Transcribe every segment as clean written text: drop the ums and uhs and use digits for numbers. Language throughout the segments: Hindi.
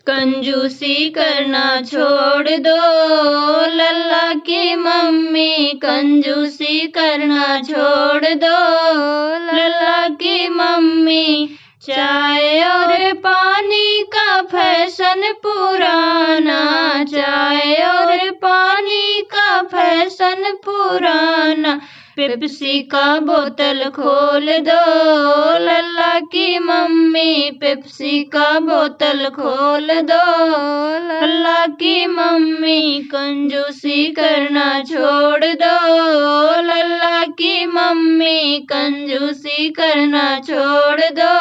कंजूसी करना छोड़ दो लल्ला की मम्मी, कंजूसी करना छोड़ दो लल्ला की मम्मी। चाय और पानी का फैशन पुराना, चाय और पानी का फैशन पुराना। पेप्सी का बोतल खोल दो लल्ला की मम्मी, पेप्सी का बोतल खोल दो लल्ला की मम्मी। कंजूसी करना छोड़ दो लल्ला की मम्मी, कंजूसी करना छोड़ दो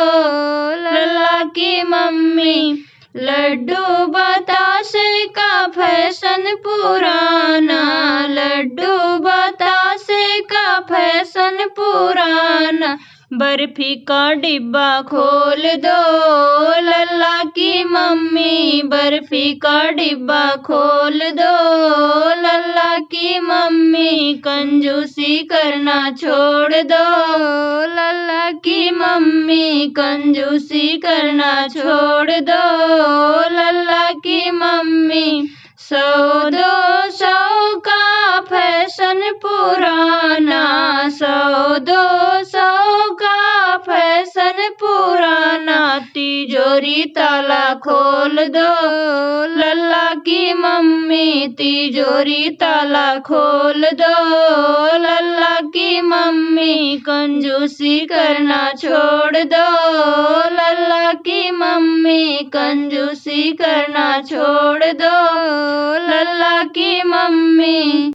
लल्ला की मम्मी। लड्डू बतासे का फैशन पुराना, लड्डू बतासे का फैशन पुराना। बर्फी का डिब्बा खोल दो लल्ला की मम्मी, बर्फी का डिब्बा खोल दो लल्ला की मम्मी। कंजूसी करना छोड़ दो लल्ला की मम्मी, कंजूसी करना छोड़ दो लल्ला की मम्मी। 100-200 का फैशन पुराना, 100-200 का फैशन पुराना। तिजोरी ताला खोल दो लल्ला की मम्मी, तिजोरी ताला खोल दो लल्ला की मम्मी। कंजूसी करना छोड़ दो लल्ला की मम्मी, कंजूसी करना छोड़ दो लल्ला की मम्मी।